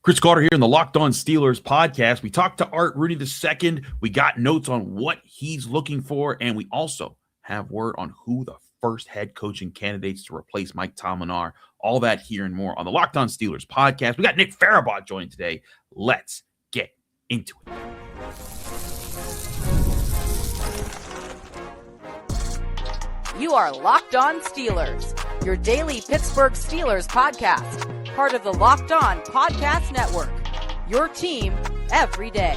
Chris Carter here in the Locked On Steelers podcast. We talked to Art Rooney II. We got notes on what he's looking for, and we also have word on who the first head coaching candidates to replace Mike Tomlin are. All that here and more on the Locked On Steelers podcast. We got Nick Farabaugh joined today. Let's get into it. You are Locked On Steelers, your daily Pittsburgh Steelers podcast. Part of the Locked On Podcast Network, your team every day.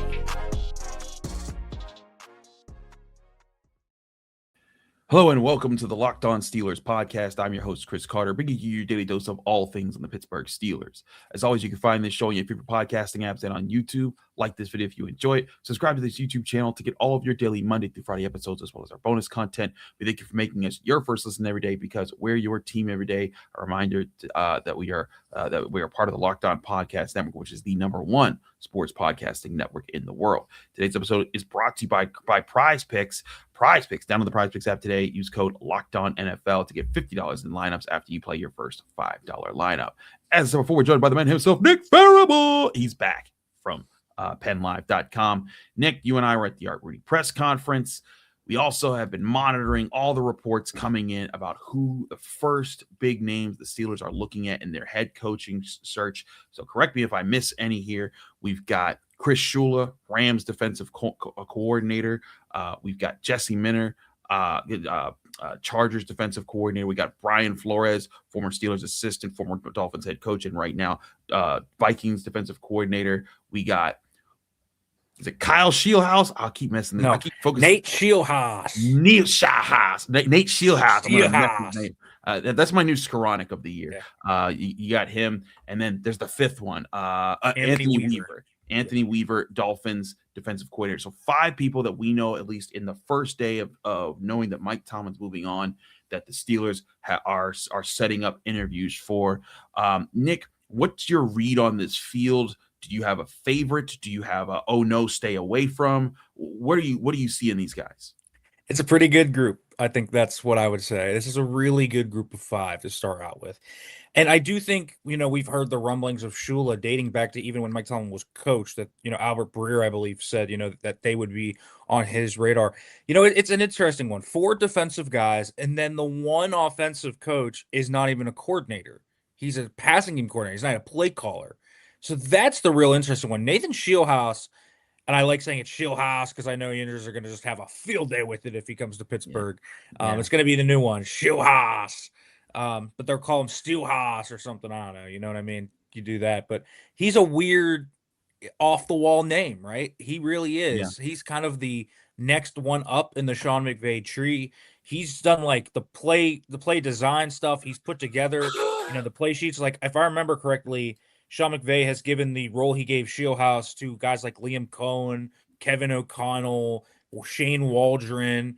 Hello and welcome to the Locked On Steelers podcast. I'm your host, Chris Carter, bringing you your daily dose of all things on the Pittsburgh Steelers. As always, you can find this show on your favorite podcasting apps and on YouTube. Like this video if you enjoy it. Subscribe to this YouTube channel to get all of your daily Monday through Friday episodes as well as our bonus content. We thank you for making us your first listen every day because we're your team every day. A reminder that we are part of the Locked On Podcast Network, which is the #1 sports podcasting network in the world. Today's episode is brought to you by Prize Picks. Prize Picks. Download the Prize Picks app today. Use code LOCKEDONNFL to get $50 in lineups after you play your first $5 lineup. As I said before, we're joined by the man himself, Nick Farabaugh. He's back from PennLive.com. Nick, you and I were at the Art Rooney press conference. We also have been monitoring all the reports coming in about who the first big names the Steelers are looking at in their head coaching search. So correct me if I miss any here. We've got Chris Shula, Rams defensive coordinator. We've got Jesse Minter, Chargers defensive coordinator. We got Brian Flores, former Steelers assistant, former Dolphins head coach, and right now Vikings defensive coordinator. We got Kyle Scheelhaase? I'll keep messing. No, I keep focusing. Nate Scheelhaase. Nate Scheelhaase. That's my new Skoronic of the year. Yeah. You got him, and then there's the fifth one, Anthony Weaver. Anthony Weaver, Dolphins defensive coordinator. So 5 people that we know, at least in the first day of knowing that Mike Tomlin's moving on, that the Steelers are setting up interviews for. Nick, what's your read on this field? Do you have a favorite? Do you have a, oh no, stay away from? What do you see in these guys? It's a pretty good group. I think that's what I would say. This is a really good group of 5 to start out with. And I do think, we've heard the rumblings of Shula dating back to even when Mike Tomlin was coach that, Albert Breer, I believe, said, that they would be on his radar. It's an interesting one. 4 defensive guys, and then the one offensive coach is not even a coordinator. He's a passing game coordinator. He's not a play caller. So that's the real interesting one. Nathan Scheelhaase, and I like saying it's Scheelhaase because I know Yanders are going to just have a field day with it if he comes to Pittsburgh. Yeah. It's going to be the new one, Scheelhaase. But they'll call him Steelhaase or something. I don't know. You know what I mean? You do that. But he's a weird off-the-wall name, right? He really is. Yeah. He's kind of the next one up in the Sean McVay tree. He's done like the play design stuff. He's put together, the play sheets. Like if I remember correctly, Sean McVay has given the role he gave Scheelhaase to guys like Liam Cohen, Kevin O'Connell, Shane Waldron,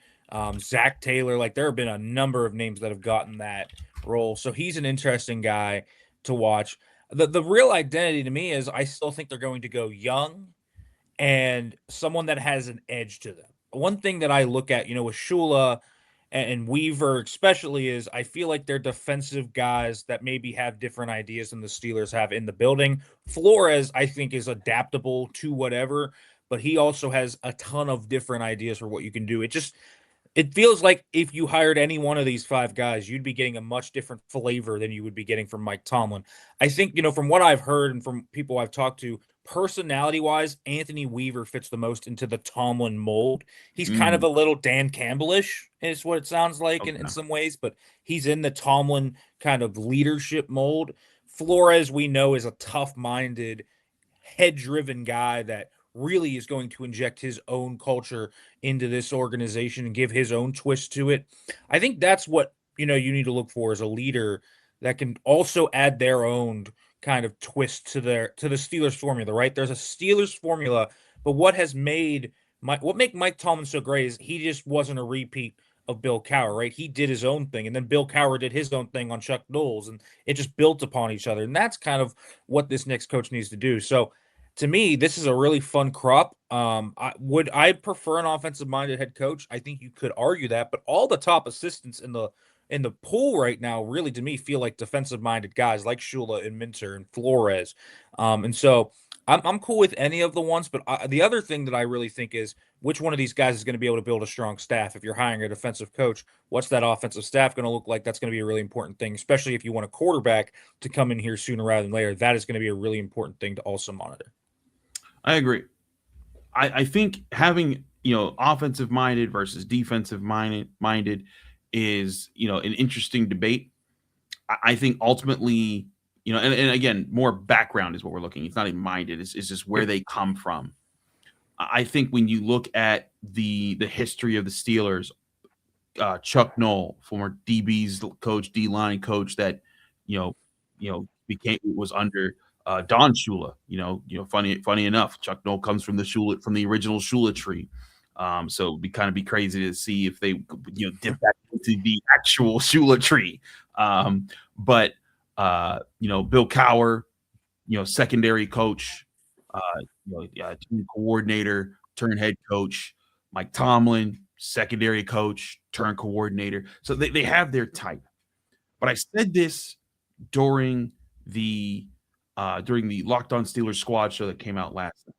Zach Taylor. Like there have been a number of names that have gotten that role. So he's an interesting guy to watch. The real identity to me is I still think they're going to go young and someone that has an edge to them. One thing that I look at, with Shula and Weaver especially is I feel like they're defensive guys that maybe have different ideas than the Steelers have in the building. Flores, I think, is adaptable to whatever, but he also has a ton of different ideas for what you can do. It feels like if you hired any one of these 5 guys, you'd be getting a much different flavor than you would be getting from Mike Tomlin. I think, from what I've heard and from people I've talked to, personality-wise, Anthony Weaver fits the most into the Tomlin mold. He's kind of a little Dan Campbell-ish, is what it sounds like in some ways, but he's in the Tomlin kind of leadership mold. Flores, we know, is a tough-minded, head-driven guy that really is going to inject his own culture into this organization and give his own twist to it. I think that's what, you need to look for as a leader that can also add their own kind of twist to the Steelers formula, right? There's a Steelers formula, but what made Mike Tomlin so great is he just wasn't a repeat of Bill Cowher, right? He did his own thing, and then Bill Cowher did his own thing on Chuck Knowles, and it just built upon each other. And that's kind of what this next coach needs to do. So to me, this is a really fun crop. Would I prefer an offensive-minded head coach? I think you could argue that, but all the top assistants in the in the pool right now really, to me, feel like defensive-minded guys like Shula and Minter and Flores. And so I'm cool with any of the ones, but the other thing that I really think is which one of these guys is going to be able to build a strong staff. If you're hiring a defensive coach, what's that offensive staff going to look like? That's going to be a really important thing, especially if you want a quarterback to come in here sooner rather than later. That is going to be a really important thing to also monitor. I agree. I think having, offensive minded versus defensive minded is, an interesting debate. I think ultimately, and again, more background is what we're looking. It's not even minded. It's just where they come from. I think when you look at the history of the Steelers, Chuck Noll, former DB's coach, D-line coach, that was under Don Shula. Funny enough, Chuck Noll comes from the original Shula tree. So it'd be crazy to see if they dip back into the actual Shula tree. But Bill Cowher, secondary coach, team coordinator, turn head coach. Mike Tomlin, secondary coach, turn coordinator. So they have their type. But I said this during the Locked On Steelers squad show that came out last night.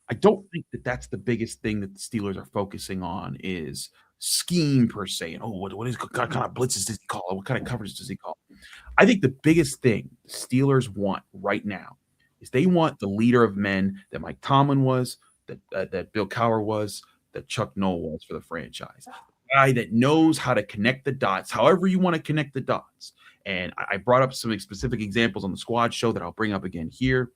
I don't think that that's the biggest thing that the Steelers are focusing on is scheme per se. And what kind of blitzes does he call? What kind of coverage does he call? I think the biggest thing the Steelers want right now is they want the leader of men that Mike Tomlin was, that Bill Cowher was, that Chuck Noll was for the franchise. A guy that knows how to connect the dots, however you want to connect the dots. And I brought up some specific examples on the squad show that I'll bring up again here.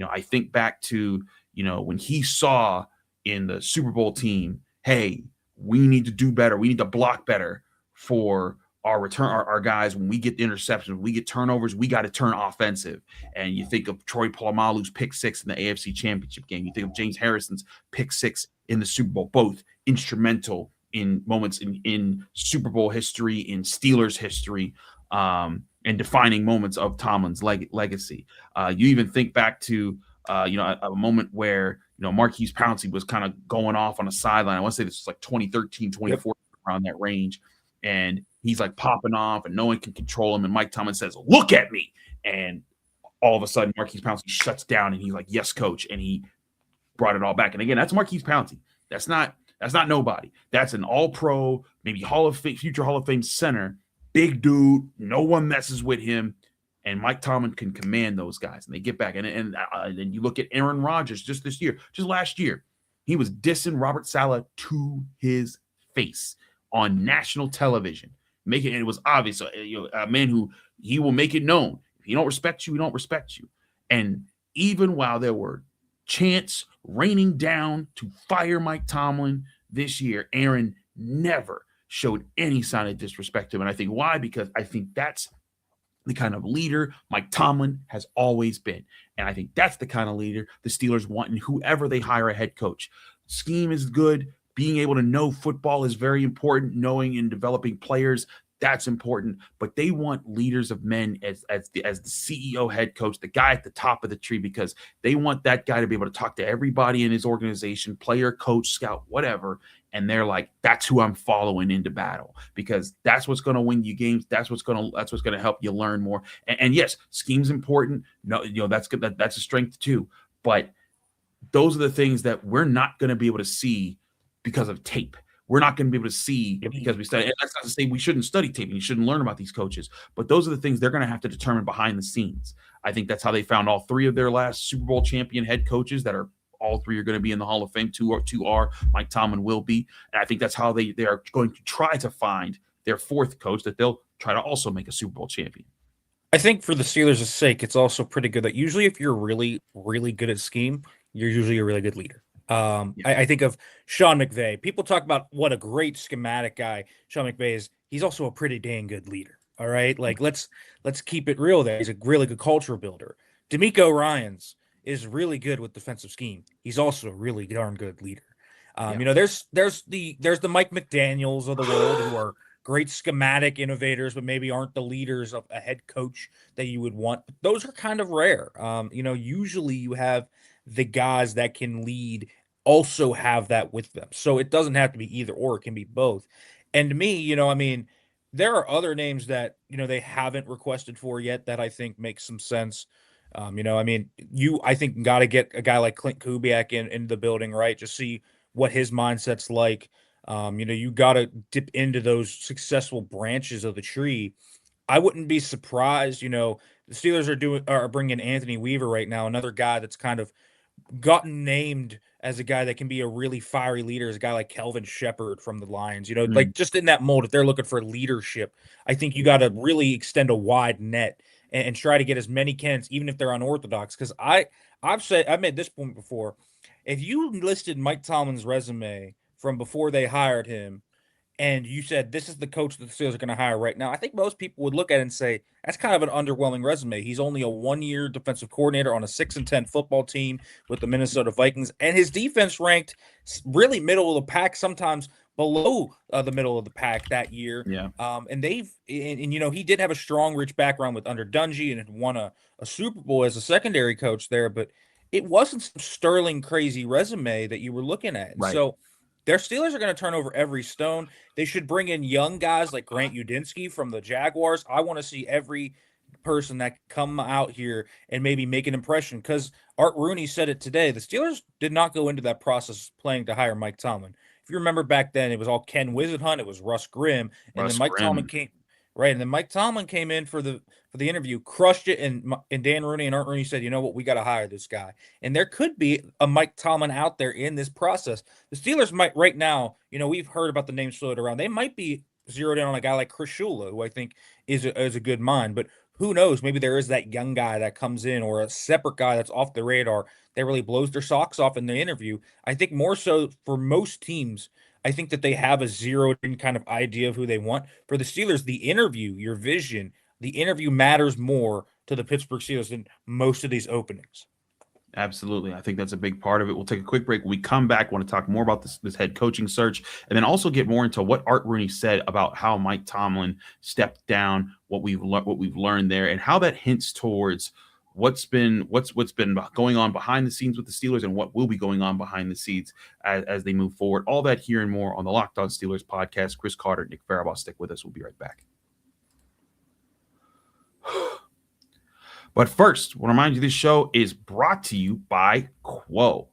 I think back to, when he saw in the Super Bowl team, hey, we need to do better. We need to block better for our guys. When we get the interceptions, we get turnovers, we got to turn offensive. And you think of Troy Polamalu's pick six in the AFC Championship game. You think of James Harrison's pick six in the Super Bowl, both instrumental in moments in Super Bowl history, in Steelers history, and defining moments of Tomlin's legacy. You even think back to a moment where Marquise Pouncey was kind of going off on a sideline. I want to say this was like 2013, 2014, around that range, and he's like popping off, and no one can control him. And Mike Tomlin says, "Look at me!" And all of a sudden, Marquise Pouncey shuts down, and he's like, "Yes, coach," and he brought it all back. And again, that's Marquise Pouncey. That's not nobody. That's an All-Pro, maybe future Hall of Fame center. Big dude, no one messes with him, and Mike Tomlin can command those guys, and they get back. And then you look at Aaron Rodgers just last year, he was dissing Robert Saleh to his face on national television, making it was obvious. A man who he will make it known. If he don't respect you, he don't respect you. And even while there were chants raining down to fire Mike Tomlin this year, Aaron never showed any sign of disrespect to him. And I think why? Because I think that's the kind of leader Mike Tomlin has always been. And I think that's the kind of leader the Steelers want in whoever they hire a head coach. Scheme is good. Being able to know football is very important. Knowing and developing players, that's important. But they want leaders of men as the CEO, head coach, the guy at the top of the tree, because they want that guy to be able to talk to everybody in his organization, player, coach, scout, whatever. And they're like, that's who I'm following into battle, because that's what's going to win you games. That's what's going to help you learn more. And yes, scheme's important. No, that's good. That's a strength too. But those are the things that we're not going to be able to see because of tape. We're not going to be able to see because we study. And that's not to say we shouldn't study tape and you shouldn't learn about these coaches. But those are the things they're going to have to determine behind the scenes. I think that's how they found all three of their last Super Bowl champion head coaches that are. All three are going to be in the Hall of Fame. Two are. Mike Tomlin will be. And I think that's how they are going to try to find their fourth coach that they'll try to also make a Super Bowl champion. I think for the Steelers' sake, it's also pretty good that usually if you're really, really good at scheme, you're usually a really good leader. I think of Sean McVay. People talk about what a great schematic guy Sean McVay is. He's also a pretty dang good leader. All right. Like let's keep it real there. He's a really good culture builder. D'Amico Ryans is really good with defensive scheme. He's also a really darn good leader. There's the Mike McDaniels of the world who are great schematic innovators, but maybe aren't the leaders of a head coach that you would want. But those are kind of rare. Usually you have the guys that can lead also have that with them. So it doesn't have to be either or, it can be both. And to me, there are other names that, they haven't requested for yet that I think makes some sense. I mean, I think got to get a guy like Clint Kubiak into the building, right? Just see what his mindset's like. You got to dip into those successful branches of the tree. I wouldn't be surprised, the Steelers are bringing Anthony Weaver right now, another guy that's kind of gotten named as a guy that can be a really fiery leader, as a guy like Kelvin Shepherd from the Lions, like just in that mold. If they're looking for leadership, I think you got to really extend a wide net and try to get as many candidates, even if they're unorthodox. Because I've made this point before. If you listed Mike Tomlin's resume from before they hired him, and you said this is the coach that the Steelers are going to hire right now, I think most people would look at it and say that's kind of an underwhelming resume. He's only a 1-year defensive coordinator on a 6-10 football team with the Minnesota Vikings, and his defense ranked really middle of the pack, sometimes below the middle of the pack that year. Yeah. And he did have a strong, rich background with under Dungy and had won a Super Bowl as a secondary coach there, but it wasn't some sterling crazy resume that you were looking at. Right. So their Steelers are going to turn over every stone. They should bring in young guys like Grant Udinski from the Jaguars. I want to see every person that come out here and maybe make an impression, because Art Rooney said it today. The Steelers did not go into that process planning to hire Mike Tomlin. If you remember back then, it was all Ken Whisenhunt, it was Russ Grimm, and then Mike Tomlin came. Right, and then Mike Tomlin came in for the interview, crushed it, and Dan Rooney and Art Rooney said, you know what, we got to hire this guy. And there could be a Mike Tomlin out there in this process. The Steelers might right now, we've heard about the names floated around. They might be zeroed in on a guy like Chris Shula, who I think is a good mind. But who knows? Maybe there is that young guy that comes in, or a separate guy that's off the radar that really blows their socks off in the interview. I think more so for most teams, I think that they have a zeroed-in kind of idea of who they want. For the Steelers, the interview, your vision, the interview matters more to the Pittsburgh Steelers than most of these openings. Absolutely. I think that's a big part of it. We'll take a quick break. When we come back, I want to talk more about this head coaching search, and then also get more into what Art Rooney said about how Mike Tomlin stepped down, what we've learned there, and how that hints towards what's been going on behind the scenes with the Steelers and what will be going on behind the scenes as they move forward. All that here and more on the Locked On Steelers podcast. Chris Carter, Nick Farabaugh, stick with us. We'll be right back. But first, I want to remind you this show is brought to you by Quo.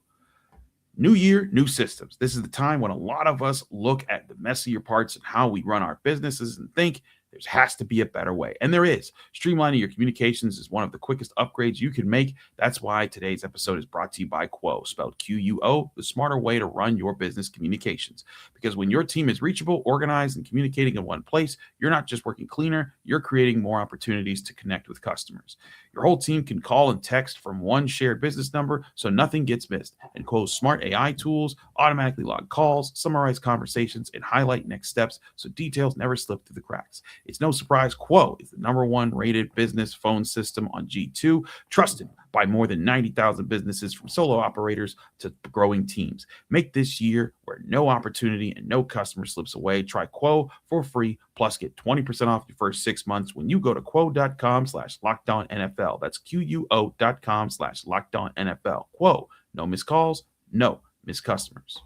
New year, new systems. This is the time when a lot of us look at the messier parts and how we run our businesses and think there has to be a better way. And there is. Streamlining your communications is one of the quickest upgrades you can make. That's why today's episode is brought to you by Quo, spelled Q-U-O, the smarter way to run your business communications. Because when your team is reachable, organized, and communicating in one place, you're not just working cleaner, you're creating more opportunities to connect with customers. Your whole team can call and text from one shared business number, so nothing gets missed. And Quo's smart AI tools automatically log calls, summarize conversations, and highlight next steps so details never slip through the cracks. It's no surprise Quo is the #1 rated business phone system on G2, trusted by more than 90,000 businesses, from solo operators to growing teams. Make this year where no opportunity and no customer slips away. Try Quo for free, plus get 20% off your first 6 months when you go to quo.com/LockedOnNFL. That's QUO.com/LockedOnNFL. Quo, no missed calls, no missed customers.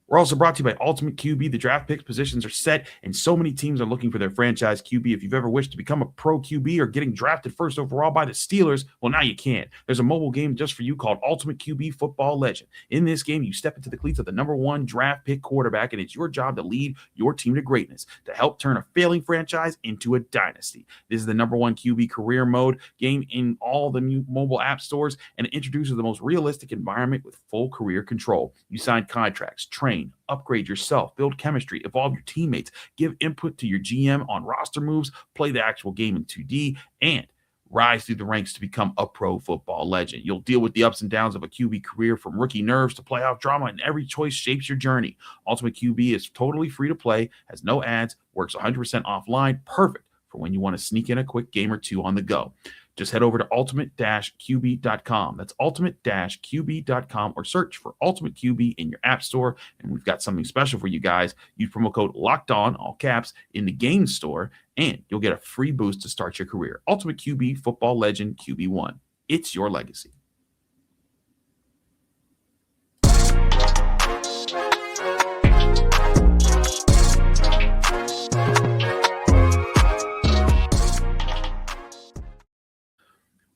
We're also brought to you by Ultimate QB. The draft picks positions are set, and so many teams are looking for their franchise QB. If you've ever wished to become a pro QB or getting drafted first overall by the Steelers, well, now you can. There's a mobile game just for you called Ultimate QB Football Legend. In this game, you step into the cleats of the #1 draft pick quarterback, and it's your job to lead your team to greatness, to help turn a failing franchise into a dynasty. This is the #1 QB career mode game in all the new mobile app stores, and it introduces the most realistic environment with full career control. You sign contracts, train, upgrade yourself, build chemistry, evolve your teammates, give input to your GM on roster moves, play the actual game in 2D, and rise through the ranks to become a pro football legend. You'll deal with the ups and downs of a QB career, from rookie nerves to playoff drama, and every choice shapes your journey. Ultimate QB is totally free to play, has no ads, works 100% offline, perfect for when you want to sneak in a quick game or two on the go. Just head over to ultimate-qb.com. That's ultimate-qb.com, or search for Ultimate QB in your app store. And we've got something special for you guys. Use promo code LOCKEDON, all caps, in the game store, and you'll get a free boost to start your career. Ultimate QB Football Legend QB1. It's your legacy.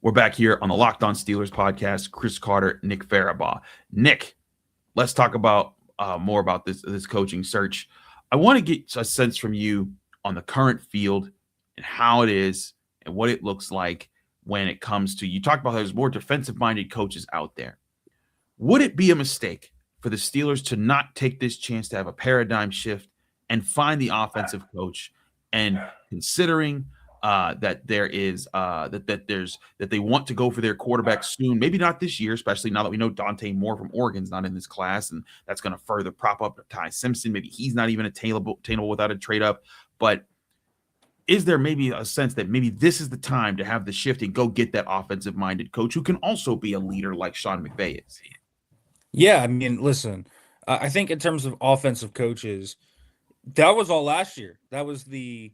We're back here on the Locked On Steelers podcast. Chris Carter, Nick Farabaugh. Nick, let's talk about more about this coaching search. I want to get a sense from you on the current field and how it is and what it looks like when it comes to, you talked about there's more defensive-minded coaches out there. Would it be a mistake for the Steelers to not take this chance to have a paradigm shift and find the offensive coach? And considering that there is that they want to go for their quarterback soon, maybe not this year, especially now that we know Dante Moore from Oregon's not in this class, and that's going to further prop up Ty Simpson. Maybe he's not even attainable without a trade up. But is there maybe a sense that maybe this is the time to have the shift and go get that offensive-minded coach who can also be a leader like Sean McVay is? Yeah, I mean, listen, I think in terms of offensive coaches, that was all last year. That was the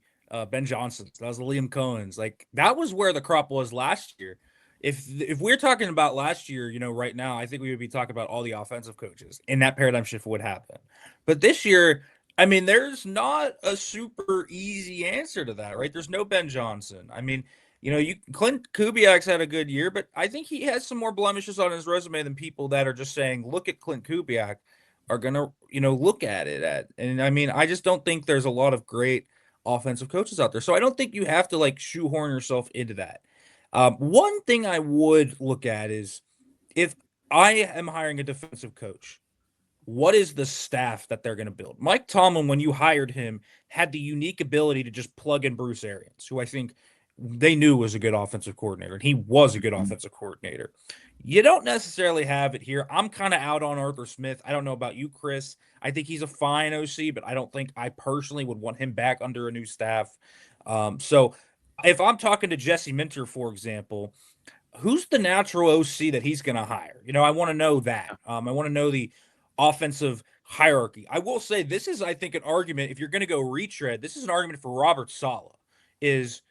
Ben Johnsons. That was the Liam Cohens. Like, that was where the crop was last year. If we're talking about last year, right now, I think we would be talking about all the offensive coaches, and that paradigm shift would happen. But this year, I mean, there's not a super easy answer to that, right? There's no Ben Johnson. I mean, Clint Kubiak's had a good year, but I think he has some more blemishes on his resume than people that are just saying, look at Clint Kubiak, are going to, look at it. And I mean, I just don't think there's a lot of great offensive coaches out there. So I don't think you have to shoehorn yourself into that. One thing I would look at is, if I am hiring a defensive coach, what is the staff that they're going to build? Mike Tomlin, when you hired him, had the unique ability to just plug in Bruce Arians, who I think they knew was a good offensive coordinator, and he was a good offensive coordinator. You don't necessarily have it here. I'm kind of out on Arthur Smith. I don't know about you, Chris. I think he's a fine OC, but I don't think I personally would want him back under a new staff. So if I'm talking to Jesse Minter, for example, who's the natural OC that he's going to hire? I want to know that. I want to know the offensive hierarchy. I will say this is, I think, an argument. If you're going to go retread, this is an argument for Robert Saleh. Is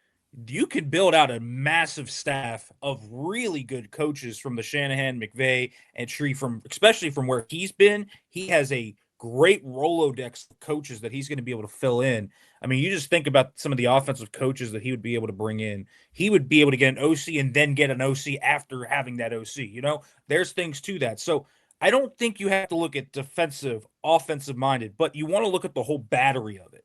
you can build out a massive staff of really good coaches from the Shanahan, McVay, and Tree, especially from where he's been. He has a great Rolodex of coaches that he's going to be able to fill in. I mean, you just think about some of the offensive coaches that he would be able to bring in. He would be able to get an OC and then get an OC after having that OC. There's things to that. So I don't think you have to look at defensive, offensive-minded, but you want to look at the whole battery of it.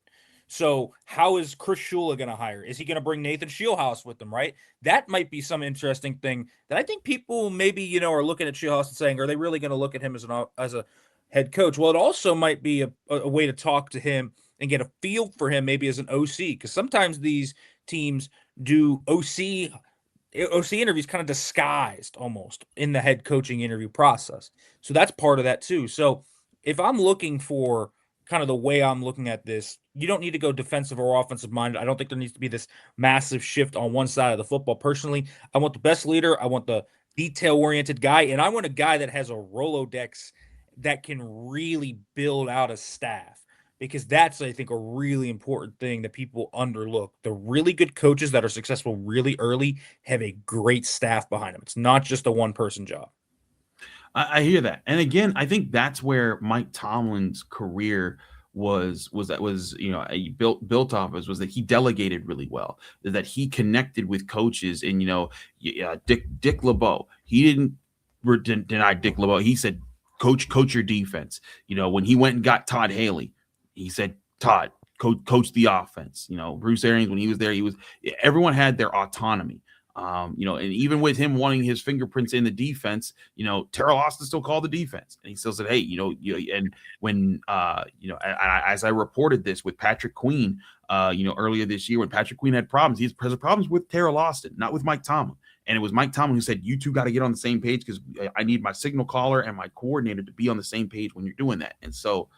So how is Chris Shula going to hire? Is he going to bring Nate Scheelhaase with him, right? That might be some interesting thing that I think people maybe, are looking at Scheelhaase and saying, are they really going to look at him as a head coach? Well, it also might be a way to talk to him and get a feel for him maybe as an OC, because sometimes these teams do OC interviews kind of disguised almost in the head coaching interview process. So that's part of that too. So if I'm looking for kind of the way I'm looking at this, you don't need to go defensive or offensive minded. I don't think there needs to be this massive shift on one side of the football. Personally, I want the best leader. I want the detail-oriented guy, and I want a guy that has a Rolodex that can really build out a staff, because that's, I think, a really important thing that people underlook. The really good coaches that are successful really early have a great staff behind them. It's not just a one-person job. I hear that. And again, I think that's where Mike Tomlin's career was built off of, was that he delegated really well, that he connected with coaches. And Dick LeBeau, he didn't deny Dick LeBeau. He said, coach your defense. When he went and got Todd Haley, he said, Todd, coach the offense. Bruce Arians, when he was there, everyone had their autonomy. And even with him wanting his fingerprints in the defense, Terrell Austin still called the defense, and he still said, hey, and when, as I reported this with Patrick Queen, earlier this year, when Patrick Queen had problems, he has problems with Terrell Austin, not with Mike Tomlin. And it was Mike Tomlin who said, you two got to get on the same page, because I need my signal caller and my coordinator to be on the same page when you're doing that. And so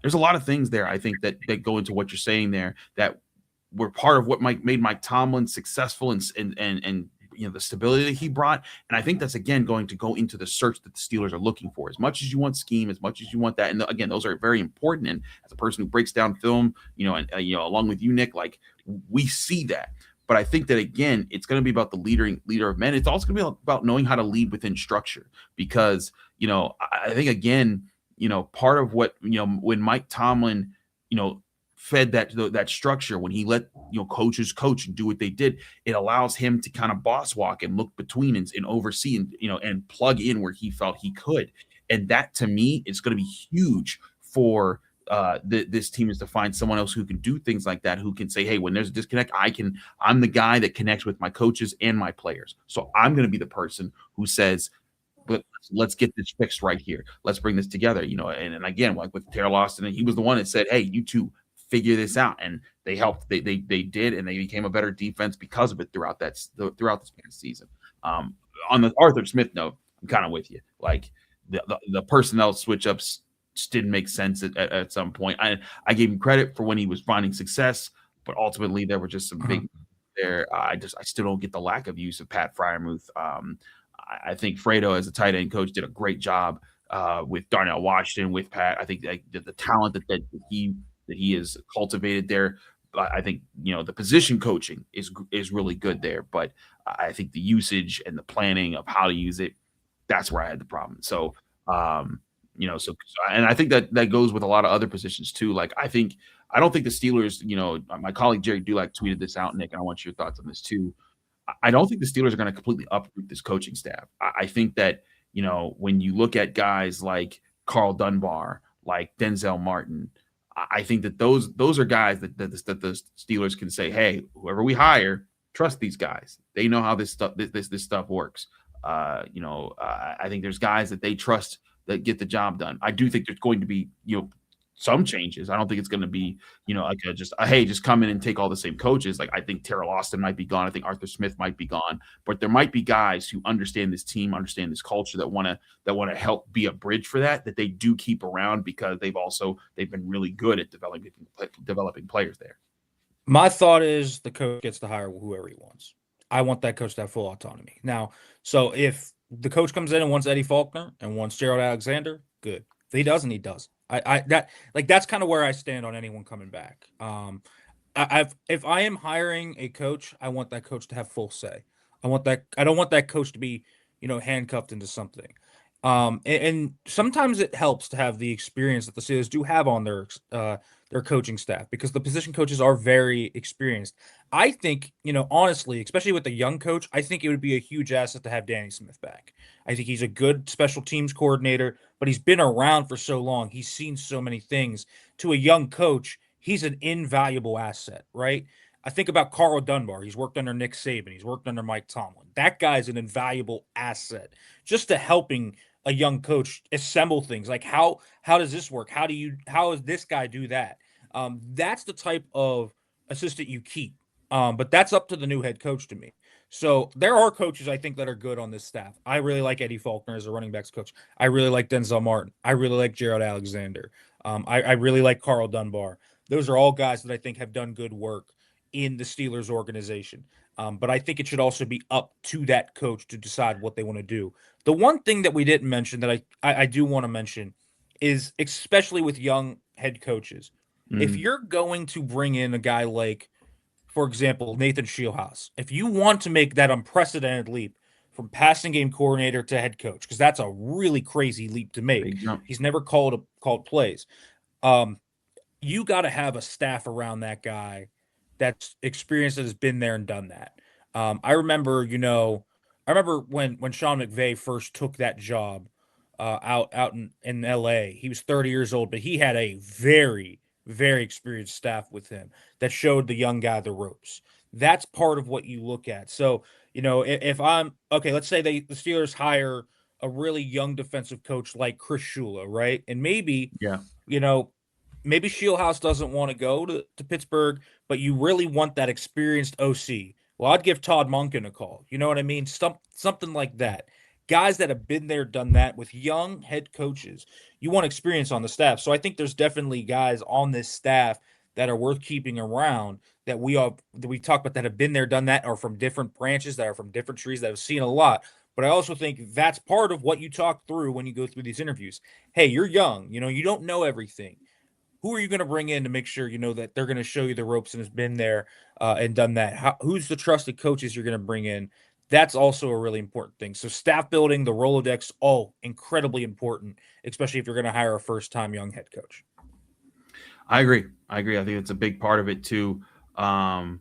there's a lot of things there, I think, that go into what you're saying there, that were part of what made Mike Tomlin successful and the stability that he brought. And I think that's, again, going to go into the search that the Steelers are looking for. As much as you want scheme, as much as you want that. And again, those are very important. And as a person who breaks down film, along with you, Nick, we see that. But I think that, again, it's going to be about the leader of men. It's also going to be about knowing how to lead within structure, because, I think, again, part of what, when Mike Tomlin, fed that structure, when he let coaches coach and do what they did, it allows him to kind of boss walk and look between and oversee and plug in where he felt he could. And that to me is going to be huge for this team, is to find someone else who can do things like that, who can say, hey, when there's a disconnect, I'm the guy that connects with my coaches and my players. So I'm going to be the person who says, let's get this fixed right here. Let's bring this together, and again, like with Taylor Lawson, he was the one that said, hey, you two figure this out. And they helped, they did, and they became a better defense because of it throughout this past season. On the Arthur Smith note, I'm kind of with you. Like the personnel switch ups just didn't make sense at some point. I gave him credit for when he was finding success, but ultimately there were just some big there. I still don't get the lack of use of Pat Freiermuth. I think Fredo, as a tight end coach, did a great job with Darnell Washington, with Pat. I think the talent that he has cultivated there. I think the position coaching is really good there, but I think the usage and the planning of how to use it, that's where I had the problem. So and I think that goes with a lot of other positions too. Like I don't think the Steelers, my colleague Jerry Dulac tweeted this out, Nick, and I want your thoughts on this too. I don't think the Steelers are going to completely uproot this coaching staff. I think that, when you look at guys like Carl Dunbar, like Denzel Martin, I think that those are guys that the Steelers can say, hey, whoever we hire, trust these guys. They know how this stuff works. I think there's guys that they trust that get the job done. I do think there's going to be, some changes. I don't think it's going to be, hey, just come in and take all the same coaches. Like I think Terrell Austin might be gone. I think Arthur Smith might be gone, but there might be guys who understand this team, understand this culture, that want to help be a bridge for that they do keep around, because they've been really good at developing players there. My thought is the coach gets to hire whoever he wants. I want that coach to have full autonomy. Now, so if the coach comes in and wants Eddie Faulkner and wants Gerald Alexander, good. If he doesn't, he does. That's kind of where I stand on anyone coming back. If I am hiring a coach, I want that coach to have full say. I don't want that coach to be, handcuffed into something. And sometimes it helps to have the experience that the Steelers do have on their coaching staff, because the position coaches are very experienced. I think, honestly, especially with the young coach, I think it would be a huge asset to have Danny Smith back. I think he's a good special teams coordinator, but he's been around for so long. He's seen so many things. To a young coach, he's an invaluable asset, right? I think about Carl Dunbar. He's worked under Nick Saban. He's worked under Mike Tomlin. That guy's an invaluable asset just to helping a young coach assemble things. Like how does this work? How does this guy do that? That's the type of assistant you keep. But that's up to the new head coach to me. So there are coaches I think that are good on this staff. I really like Eddie Faulkner as a running backs coach. I really like Denzel Martin. I really like Gerald Alexander. I really like Carl Dunbar. Those are all guys that I think have done good work in the Steelers organization. But I think it should also be up to that coach to decide what they want to do. The one thing that we didn't mention that I do want to mention is, especially with young head coaches, if you're going to bring in a guy like, for example, Nate Scheelhaase, if you want to make that unprecedented leap from passing game coordinator to head coach, because that's a really crazy leap to make. He's never called plays. You got to have a staff around that guy that's experienced, that has been there and done that. I remember when Sean McVay first took that job out in LA. He was 30 years old, but he had a very, very experienced staff with him that showed the young guy the ropes. That's part of what you look at. So, if I'm okay, let's say the Steelers hire a really young defensive coach like Chris Shula, right? And maybe Scheelhaase doesn't want to go to Pittsburgh, but you really want that experienced OC. Well, I'd give Todd Monken a call. You know what I mean? Something like that. Guys that have been there, done that with young head coaches. You want experience on the staff. So I think there's definitely guys on this staff that are worth keeping around that we talk about, that have been there, done that, or from different branches, that are from different trees, that have seen a lot. But I also think that's part of what you talk through when you go through these interviews. Hey, you're young. You don't know everything. Who are you going to bring in to make sure that they're going to show you the ropes and has been there and done that? Who's the trusted coaches you're going to bring in? That's also a really important thing. So staff building, the Rolodex, all incredibly important, especially if you're going to hire a first-time young head coach. I agree. I think it's a big part of it too. Um,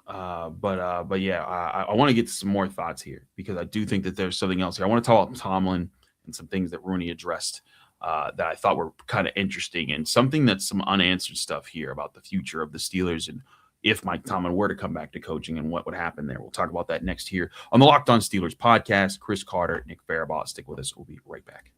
but yeah, I want to get some more thoughts here because I do think that there's something else here. I want to talk about Tomlin and some things that Rooney addressed that I thought were kind of interesting, and something that's some unanswered stuff here about the future of the Steelers and if Mike Tomlin were to come back to coaching and what would happen there. We'll talk about that next here on the Locked On Steelers podcast. Chris Carter, Nick Farabaugh, stick with us. We'll be right back.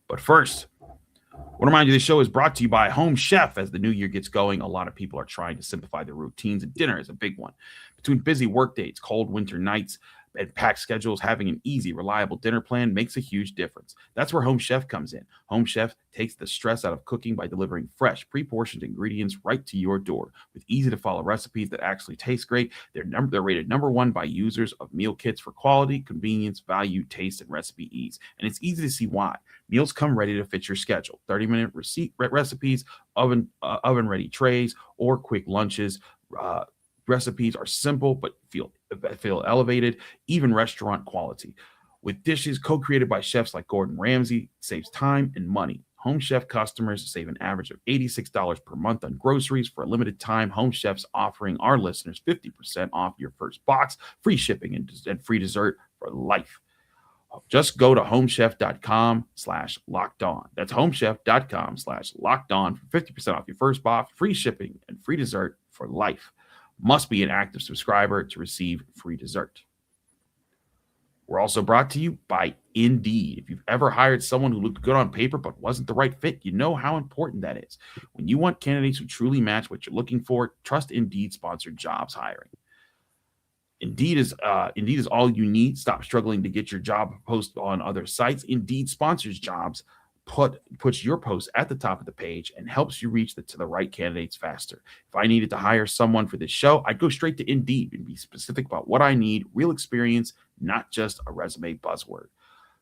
But first, I want to remind you this show is brought to you by Home Chef. As the new year gets going, a lot of people are trying to simplify their routines, and dinner is a big one. Between busy work dates, cold winter nights, and packed schedules, having an easy, reliable dinner plan makes a huge difference. That's where Home Chef comes in. Home Chef takes the stress out of cooking by delivering fresh, pre-portioned ingredients right to your door. With easy-to-follow recipes that actually taste great, they're rated number one by users of meal kits for quality, convenience, value, taste, and recipe ease. And it's easy to see why. Meals come ready to fit your schedule. 30-minute recipes, oven-ready trays, or quick lunches. Recipes are simple but feel elevated, even restaurant quality. With dishes co-created by chefs like Gordon Ramsay, it saves time and money. Home Chef customers save an average of $86 per month on groceries. For a limited time, Home Chef's offering our listeners 50% off your first box, free shipping, and free dessert for life. Just go to homechef.com/lockedon. That's homechef.com/lockedon for 50% off your first box, free shipping, and free dessert for life. Must be an active subscriber to receive free dessert. We're also brought to you by Indeed. If you've ever hired someone who looked good on paper but wasn't the right fit, you know how important that is. When you want candidates who truly match what you're looking for, trust Indeed sponsored jobs hiring. Indeed is all you need. Stop struggling to get your job post on other sites. Indeed sponsors jobs, puts your post at the top of the page, and helps you reach to the right candidates faster. If I needed to hire someone for this show, I'd go straight to Indeed and be specific about what I need, real experience, not just a resume buzzword.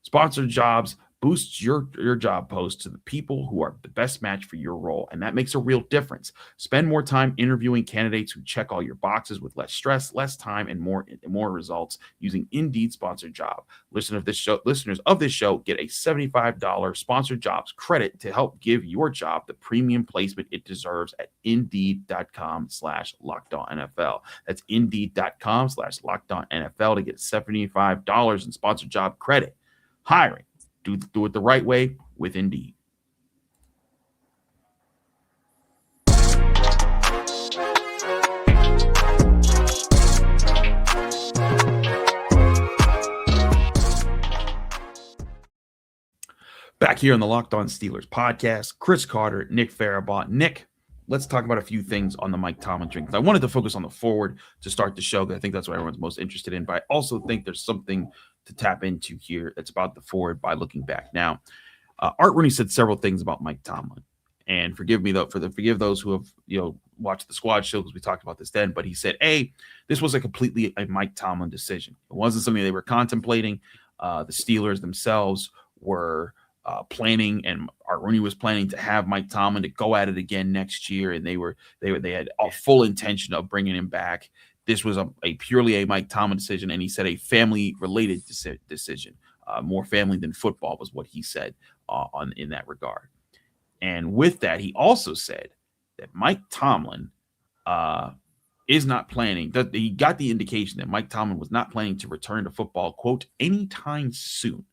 Sponsored jobs boosts your job post to the people who are the best match for your role, and that makes a real difference. Spend more time interviewing candidates who check all your boxes with less stress, less time, and more results using Indeed sponsored job. Listeners of this show get a $75 sponsored jobs credit to help give your job the premium placement it deserves at Indeed.com/LockedOnNFL. That's Indeed.com/LockedOnNFL to get $75 in sponsored job credit. Hiring. Do it the right way with Indeed. Back here on the Locked On Steelers podcast, Chris Carter, Nick Farabaugh. Nick, let's talk about a few things on the Mike Tomlin thing. I wanted to focus on the forward to start the show because I think that's what everyone's most interested in, but I also think there's something to tap into here that's about the forward by looking back. Now, Art Rooney said several things about Mike Tomlin, and forgive those who have watched the squad show because we talked about this then. But he said, this was completely a Mike Tomlin decision. It wasn't something they were contemplating. The Steelers themselves were planning, and Art Rooney was planning to have Mike Tomlin to go at it again next year, and they had a full intention of bringing him back. This was a purely a Mike Tomlin decision, and he said a family-related decision. More family than football was what he said in that regard. And with that, he also said that Mike Tomlin is not planning. That he got the indication that Mike Tomlin was not planning to return to football, quote, anytime soon.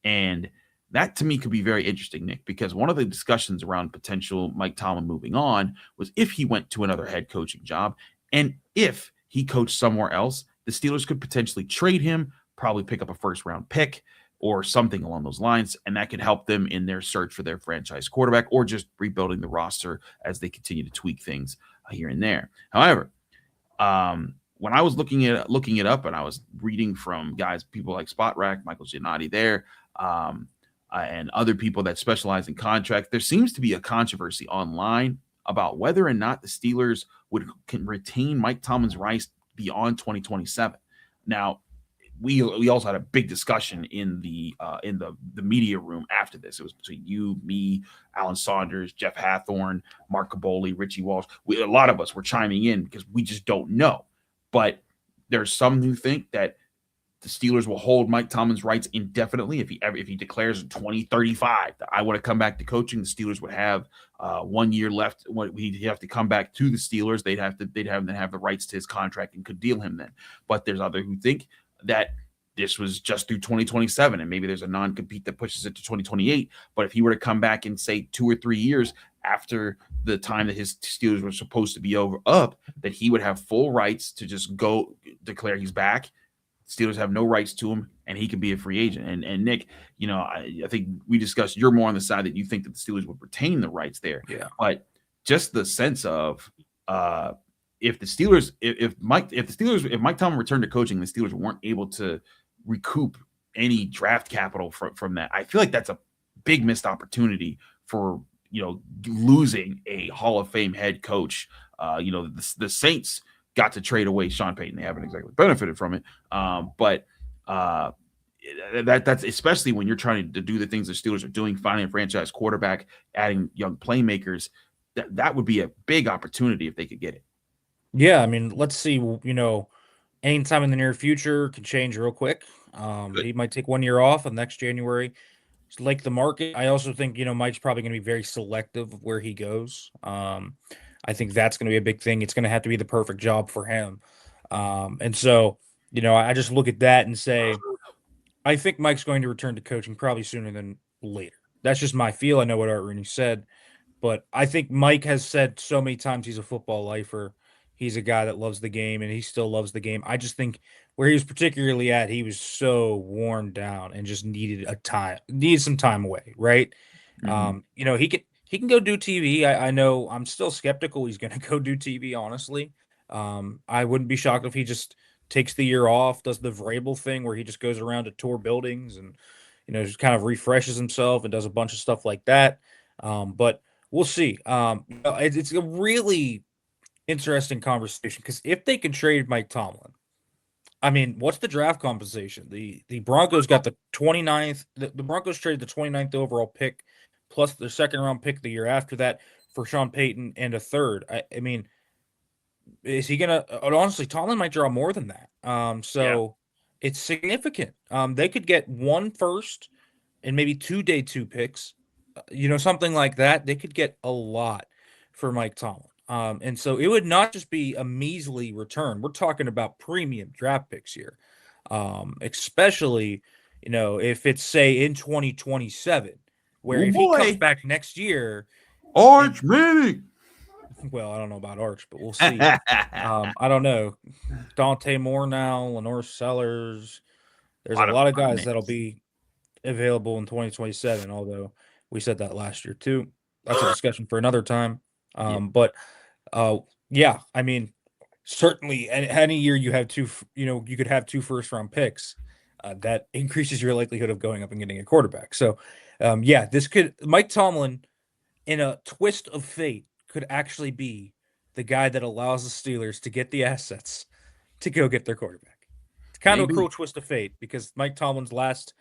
And that to me could be very interesting, Nick, because one of the discussions around potential Mike Tomlin moving on was if he went to another head coaching job, and if he coached somewhere else, the Steelers could potentially trade him, probably pick up a first-round pick or something along those lines, and that could help them in their search for their franchise quarterback or just rebuilding the roster as they continue to tweak things here and there. However, when I was looking it up and I was reading from people like Spot Rack, Michael Giannotti there, and other people that specialize in contracts, there seems to be a controversy online about whether or not the Steelers can retain Mike Tomlin's rights beyond 2027. Now, we also had a big discussion in the media room after this. It was between you, me, Alan Saunders, Jeff Hathorn, Mark Caboli, Richie Walsh. A lot of us were chiming in because we just don't know. But there's some who think that the Steelers will hold Mike Tomlin's rights indefinitely. If he declares in 2035 that I want to come back to coaching, the Steelers would have 1 year left. He'd have to come back to the Steelers. They'd have the rights to his contract and could deal him then. But there's others who think that this was just through 2027, and maybe there's a non-compete that pushes it to 2028. But if he were to come back in, say, 2 or 3 years after the time that his Steelers were supposed to be up, that he would have full rights to just go declare he's back. Steelers have no rights to him, and he could be a free agent. And Nick, I think we discussed you're more on the side that you think that the Steelers would retain the rights there. Yeah. But just the sense of if Mike Tomlin returned to coaching, the Steelers weren't able to recoup any draft capital from that. I feel like that's a big missed opportunity for losing a Hall of Fame head coach. The Saints got to trade away Sean Payton. They haven't exactly benefited from it. But that's especially when you're trying to do the things the Steelers are doing, finding a franchise quarterback, adding young playmakers. That would be a big opportunity if they could get it. Yeah, I mean, let's see. Anytime in the near future could change real quick. He might take 1 year off, and next January, like the market. I also think Mike's probably going to be very selective of where he goes. I think that's going to be a big thing. It's going to have to be the perfect job for him. And so, I just look at that and say, I think Mike's going to return to coaching probably sooner than later. That's just my feel. I know what Art Rooney said, but I think Mike has said so many times he's a football lifer. He's a guy that loves the game, and he still loves the game. I just think where he was particularly at, he was so worn down and just needed some time away, right? Mm-hmm. He can go do TV. I know I'm still skeptical he's going to go do TV, honestly. I wouldn't be shocked if he just takes the year off, does the Vrabel thing where he just goes around to tour buildings and, just kind of refreshes himself and does a bunch of stuff like that. But we'll see. It's a really interesting conversation because if they can trade Mike Tomlin, I mean, what's the draft compensation? The Broncos got the 29th. The Broncos traded the 29th overall pick plus the second round pick the year after that for Sean Payton and a third. I mean, is he going to – honestly, Tomlin might draw more than that. It's significant. They could get 1 first and maybe 2 day 2 picks, something like that. They could get a lot for Mike Tomlin. And so it would not just be a measly return. We're talking about premium draft picks here, especially, if it's, say, in 2027, where if he comes back next year. Arch Manning. Well, I don't know about Arch, but we'll see. I don't know. Dante Moore now, Lenore Sellers. There's a lot of guys that'll be available in 2027, although we said that last year too. That's a discussion for another time. But I mean, certainly any year you have you could have 2 first round picks. That increases your likelihood of going up and getting a quarterback. So, Mike Tomlin, in a twist of fate, could actually be the guy that allows the Steelers to get the assets to go get their quarterback. It's kind of a cruel twist of fate because Mike Tomlin's last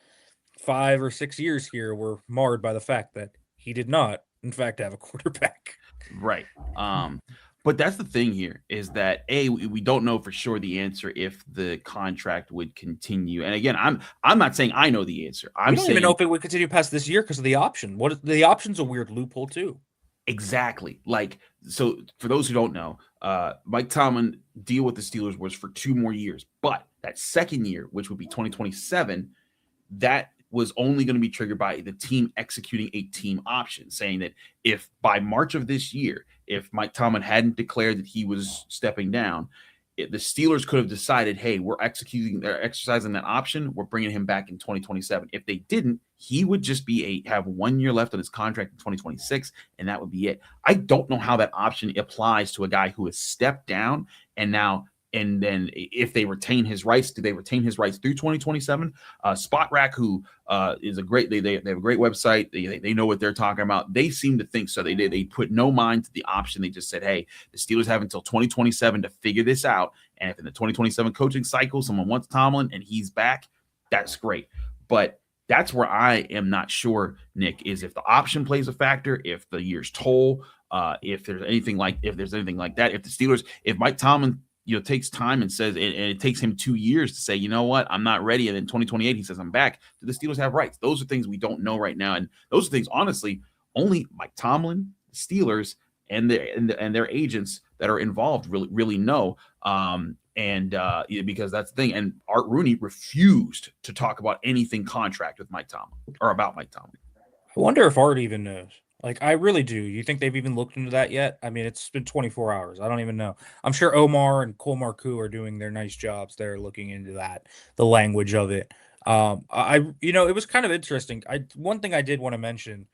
5 or 6 years here were marred by the fact that he did not, in fact, have a quarterback. Right. But that's the thing here is that we don't know for sure the answer if the contract would continue. And again, I'm not saying I know the answer. We don't even know if it would continue past this year because of the option. The option's a weird loophole too. Exactly. So for those who don't know, Mike Tomlin deal with the Steelers was for 2 more years, but that second year, which would be 2027, that was only going to be triggered by the team executing a team option, saying that if by March of this year, if Mike Tomlin hadn't declared that he was stepping down, the Steelers could have decided, hey, we're exercising that option. We're bringing him back in 2027. If they didn't, he would just have 1 year left on his contract in 2026, and that would be it. I don't know how that option applies to a guy who has stepped down and then if they retain his rights, do they retain his rights through 2027? Spot Rack, who is a great, they have a great website. They know what they're talking about. They seem to think so. They put no mind to the option. They just said, hey, the Steelers have until 2027 to figure this out. And if in the 2027 coaching cycle, someone wants Tomlin and he's back, that's great. But that's where I am not sure, Nick, is if the option plays a factor, if the year's toll, if there's anything like that, if Mike Tomlin takes time and says, and it takes him 2 years to say, you know what, I'm not ready. And then 2028, he says, I'm back. Do the Steelers have rights? Those are things we don't know right now. And those are things, honestly, only Mike Tomlin, the Steelers, and their agents that are involved really know. Because that's the thing. And Art Rooney refused to talk about anything contract with Mike Tomlin or about Mike Tomlin. I wonder if Art even knows. Like, I really do. You think they've even looked into that yet? I mean, it's been 24 hours. I don't even know. I'm sure Omar and Cole Marcoux are doing their nice jobs there looking into that, the language of it. It was kind of interesting. One thing I did want to mention,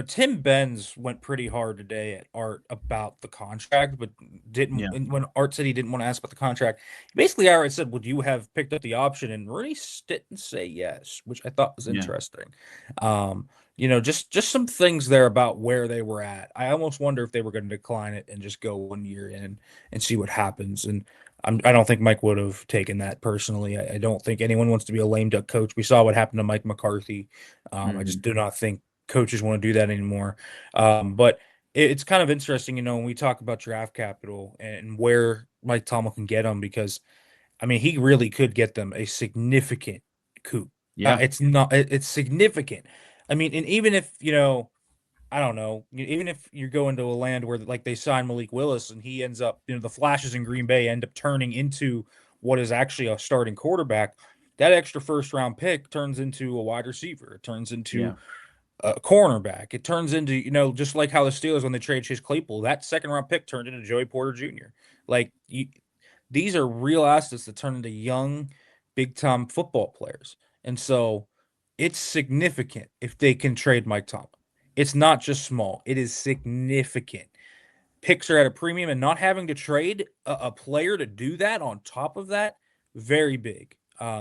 Tim Benz went pretty hard today at Art about the contract, but didn't. Yeah. When Art said he didn't want to ask about the contract, basically Art said, "Would you have picked up the option?" And Rooney didn't say yes, which I thought was interesting. Just some things there about where they were at. I almost wonder if they were going to decline it and just go 1 year in and see what happens. And I don't think Mike would have taken that personally. I don't think anyone wants to be a lame duck coach. We saw what happened to Mike McCarthy. I just do not think coaches want to do that anymore. But it's kind of interesting, when we talk about draft capital and where Mike Tomlin can get them, because, I mean, he really could get them a significant coup. Yeah. It's significant. I mean, and even if, I don't know, even if you're going to a land where, like, they sign Malik Willis and he ends up, the flashes in Green Bay end up turning into what is actually a starting quarterback, that extra first-round pick turns into a wide receiver. It turns into a cornerback. It turns into, just like how the Steelers, when they trade Chase Claypool, that second-round pick turned into Joey Porter Jr. Like, these are real assets that turn into young, big-time football players. And so it's significant if they can trade Mike Tomlin. It's not just small. It is significant. Picks are at a premium, and not having to trade a player to do that on top of that, very big.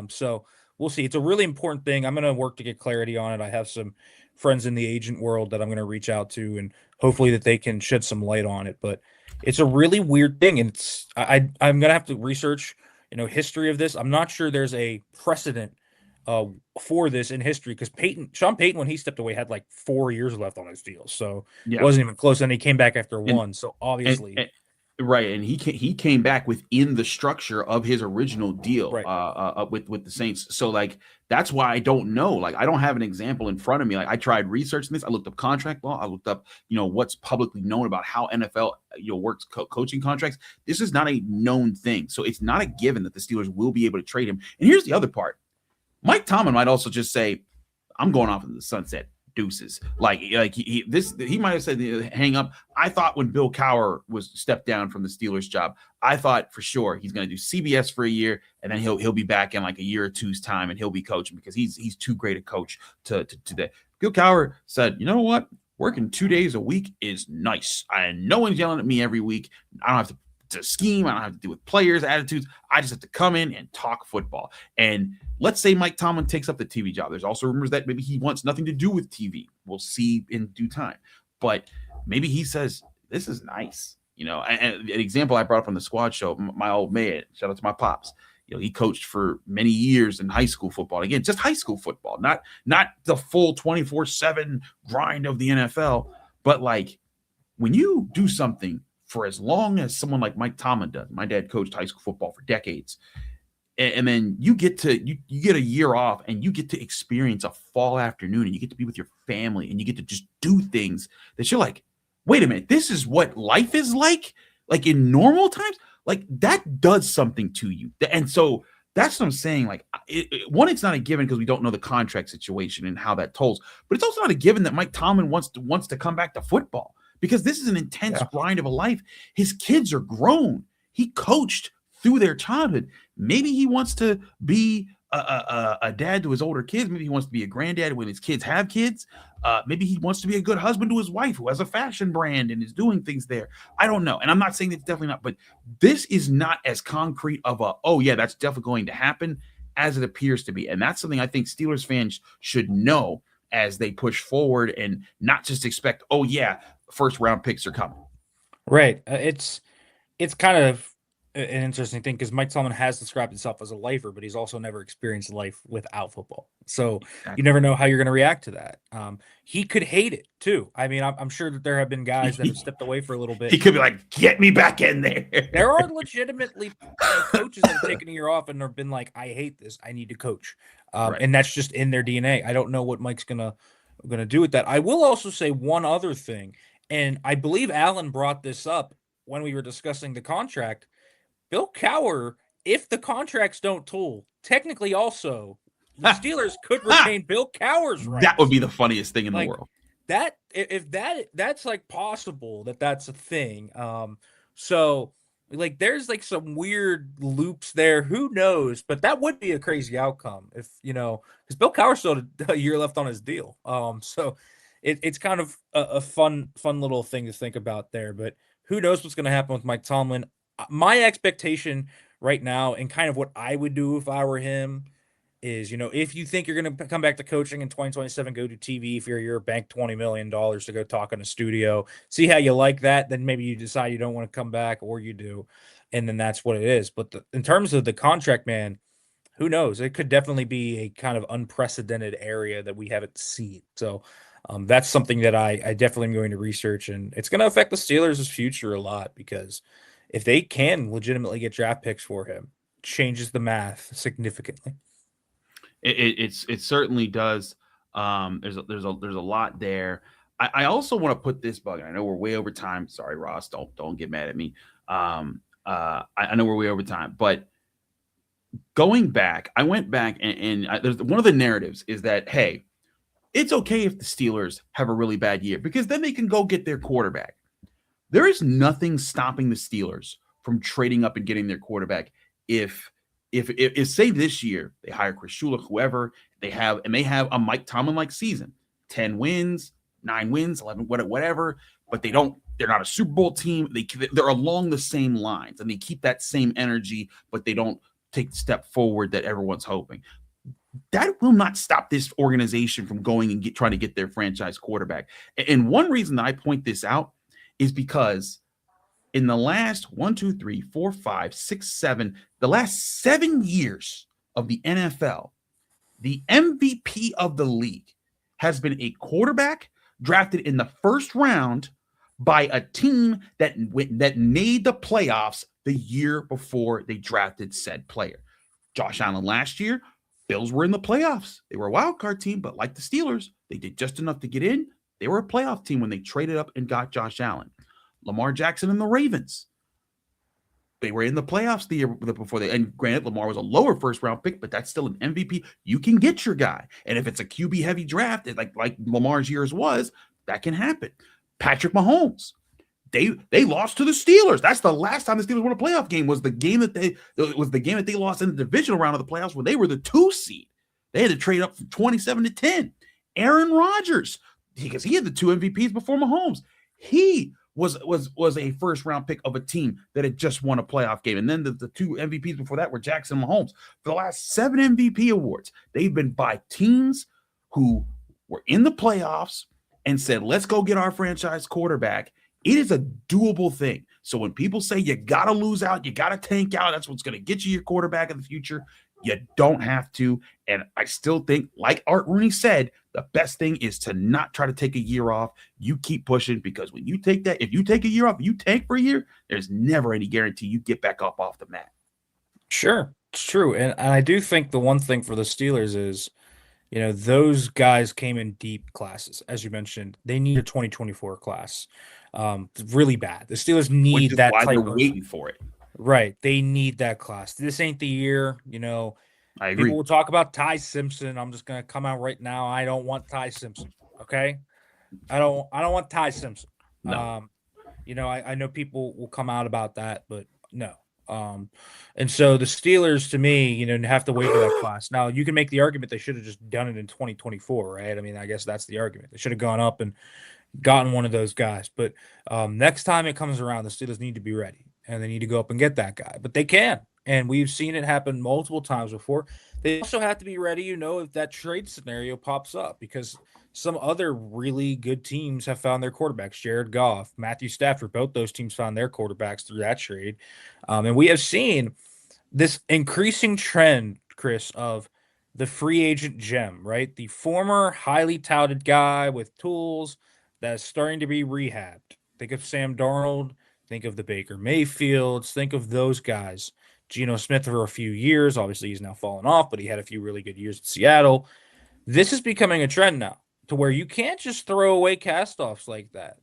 So we'll see. It's a really important thing. I'm going to work to get clarity on it. I have some friends in the agent world that I'm going to reach out to, and hopefully that they can shed some light on it. But it's a really weird thing, and I'm going to have to research, history of this. I'm not sure there's a precedent for this in history, because Sean Payton, when he stepped away, had like 4 years left on his deal, so it wasn't even close. And he came back after one, so obviously, right. And he came back within the structure of his original deal, right. with the Saints. So like that's why I don't know. Like I don't have an example in front of me. Like I tried researching this. I looked up contract law. I looked up what's publicly known about how NFL works coaching contracts. This is not a known thing, so it's not a given that the Steelers will be able to trade him. And here's the other part. Mike Tomlin might also just say, I'm going off into the sunset, deuces. Like he might have said, hang up. I thought when Bill Cowher was stepped down from the Steelers job, I thought for sure he's going to do CBS for a year, and then he'll be back in like a year or two's time, and he'll be coaching because he's too great a coach to that. Bill Cowher said, you know what? Working 2 days a week is nice. And no one's yelling at me every week. I don't have to scheme. I don't have to deal with players' attitudes. I just have to come in and talk football. And let's say Mike Tomlin takes up the TV job. There's also rumors that maybe he wants nothing to do with TV. We'll see in due time. But maybe he says, this is nice. And an example I brought up on the squad show, my old man, shout out to my pops. He coached for many years in high school football. Again, just high school football, not the full 24/7 grind of the NFL. But like when you do something for as long as someone like Mike Tomlin does. My dad coached high school football for decades. And then you get a year off, and you get to experience a fall afternoon, and you get to be with your family, and you get to just do things that you're like, wait a minute, this is what life is like in normal times. Like that does something to you. And so that's what I'm saying. Like it's not a given because we don't know the contract situation and how that tolls, but it's also not a given that Mike Tomlin wants to come back to football. Because this is an intense grind of a life. His kids are grown. He coached through their childhood. Maybe he wants to be a dad to his older kids. Maybe he wants to be a granddad when his kids have kids. Maybe he wants to be a good husband to his wife who has a fashion brand and is doing things there. I don't know. And I'm not saying that's definitely not. But this is not as concrete of that's definitely going to happen as it appears to be. And that's something I think Steelers fans should know as they push forward and not just expect, first round picks are coming. Right. It's kind of an interesting thing because Mike Tomlin has described himself as a lifer, but he's also never experienced life without football. So you never know how you're going to react to that. He could hate it too. I mean, I'm sure that there have been guys that have stepped away for a little bit. He could be like, "Get me back in there." There are legitimately coaches that have taken a year off and have been like, "I hate this. I need to coach," Right. and that's just in their DNA. I don't know what Mike's gonna do with that. I will also say one other thing, and I believe Alan brought this up when we were discussing the contract. Bill Cowher, if the contracts don't tool, technically also the Steelers could retain Bill Cowher's rights. That would be the funniest thing in the world. That if that's like possible that's a thing. So like there's like some weird loops there. Who knows? But that would be a crazy outcome if because Bill Cowher still had a year left on his deal. So it's kind of a fun little thing to think about there. But who knows what's going to happen with Mike Tomlin? My expectation right now, and kind of what I would do if I were him, is if you think you're going to come back to coaching in 2027, go to TV for your bank $20 million to go talk in a studio, see how you like that. Then maybe you decide you don't want to come back, or you do, and then that's what it is. But in terms of the contract, man, who knows? It could definitely be a kind of unprecedented area that we haven't seen. So that's something that I definitely am going to research, and it's going to affect the Steelers' future a lot because if they can legitimately get draft picks for him, it changes the math significantly. It certainly does. There's a lot there. I also want to put this bug. I know we're way over time. Sorry, Ross. Don't get mad at me. I know we're way over time, but going back, I went back and there's one of the narratives is that, hey, it's okay if the Steelers have a really bad year because then they can go get their quarterback. There is nothing stopping the Steelers from trading up and getting their quarterback if say this year they hire Chris Shula, whoever they have, and they have a Mike Tomlin like season, 10 wins, 9 wins, 11, whatever, but they're not a Super Bowl team. They're along the same lines and they keep that same energy, but they don't take the step forward that everyone's hoping. That will not stop this organization from going and trying to get their franchise quarterback. And one reason that I point this out is because in the last the last 7 years of the NFL, the MVP of the league has been a quarterback drafted in the first round by a team that made the playoffs the year before they drafted said player. Josh Allen last year, Bills were in the playoffs. They were a wild card team, but like the Steelers, they did just enough to get in. They were a playoff team when they traded up and got Josh Allen. Lamar Jackson and the Ravens, they were in the playoffs the year before and granted, Lamar was a lower first round pick, but that's still an MVP. You can get your guy. And if it's a QB heavy draft, like Lamar's years was, that can happen. Patrick Mahomes, they lost to the Steelers. That's the last time the Steelers won a playoff game. Was the game that they lost in the divisional round of the playoffs when they were the 2 seed. They had to trade up from 27 to 10. Aaron Rodgers, because he had the 2 MVPs before Mahomes. He was a first round pick of a team that had just won a playoff game. And then the 2 MVPs before that were Jackson and Mahomes. For the last 7 MVP awards, they've been by teams who were in the playoffs and said, let's go get our franchise quarterback. It is a doable thing. So when people say you got to lose out, you got to tank out, that's what's going to get you your quarterback in the future, you don't have to. And I still think, like Art Rooney said, the best thing is to not try to take a year off. You keep pushing, because when you take that, if you take a year off, you tank for a year, there's never any guarantee you get back up off the mat. Sure, it's true. And I do think the one thing for the Steelers is, those guys came in deep classes. As you mentioned, they need a 2024 class. Really bad. The Steelers need that why type they're of waiting for it. Right. They need that class. This ain't the year, I agree. People will talk about Ty Simpson. I'm just gonna come out right now. I don't want Ty Simpson. Okay. I don't want Ty Simpson. No. I know people will come out about that, but no. And so the Steelers, to me, have to wait for that class. Now, you can make the argument they should have just done it in 2024, right? I mean, I guess that's the argument. They should have gone up and gotten one of those guys. But next time it comes around, the Steelers need to be ready, and they need to go up and get that guy. But they can, and we've seen it happen multiple times before. They also have to be ready, if that trade scenario pops up, because some other really good teams have found their quarterbacks. Jared Goff, Matthew Stafford, both those teams found their quarterbacks through that trade. And we have seen this increasing trend, Chris, of the free agent gem, right? The former highly touted guy with tools that's starting to be rehabbed. Think of Sam Darnold. Think of the Baker Mayfields. Think of those guys. Geno Smith for a few years. Obviously, he's now fallen off, but he had a few really good years in Seattle. This is becoming a trend now to where you can't just throw away castoffs like that.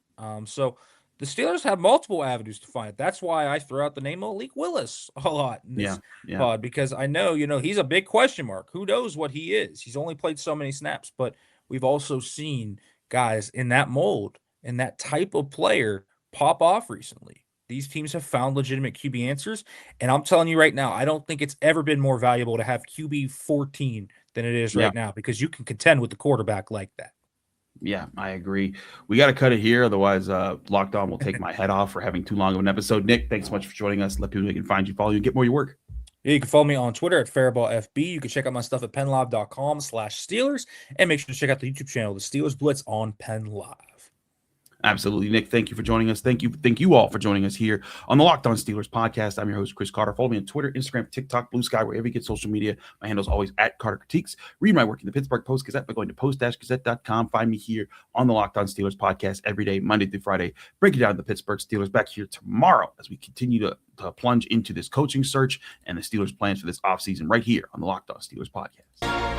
So the Steelers have multiple avenues to find it. That's why I throw out the name Malik Willis a lot in this pod, because I know, he's a big question mark. Who knows what he is? He's only played so many snaps, but we've also seen guys in that mold and that type of player pop off recently. These teams have found legitimate QB answers, and I'm telling you right now, I don't think it's ever been more valuable to have QB 14 than it is right now, because you can contend with the quarterback like that. Yeah, I agree. We got to cut it here. Otherwise, Locked On will take my head off for having too long of an episode. Nick, thanks so much for joining us. Let people know they can find you, follow you, and get more of your work. Yeah, you can follow me on Twitter at FarabaughFB. You can check out my stuff at PennLive.com/Steelers, and make sure to check out the YouTube channel, The Steelers Blitz on Penn Live. Absolutely, Nick. Thank you for joining us. Thank you all for joining us here on the Locked On Steelers podcast. I'm your host, Chris Carter. Follow me on Twitter, Instagram, TikTok, Blue Sky, wherever you get social media. My handle is always at Carter Critiques. Read my work in the Pittsburgh Post-Gazette by going to post-gazette.com. Find me here on the Locked On Steelers podcast every day, Monday through Friday. Breaking down the Pittsburgh Steelers. Back here tomorrow as we continue to plunge into this coaching search and the Steelers' plans for this offseason right here on the Locked On Steelers podcast.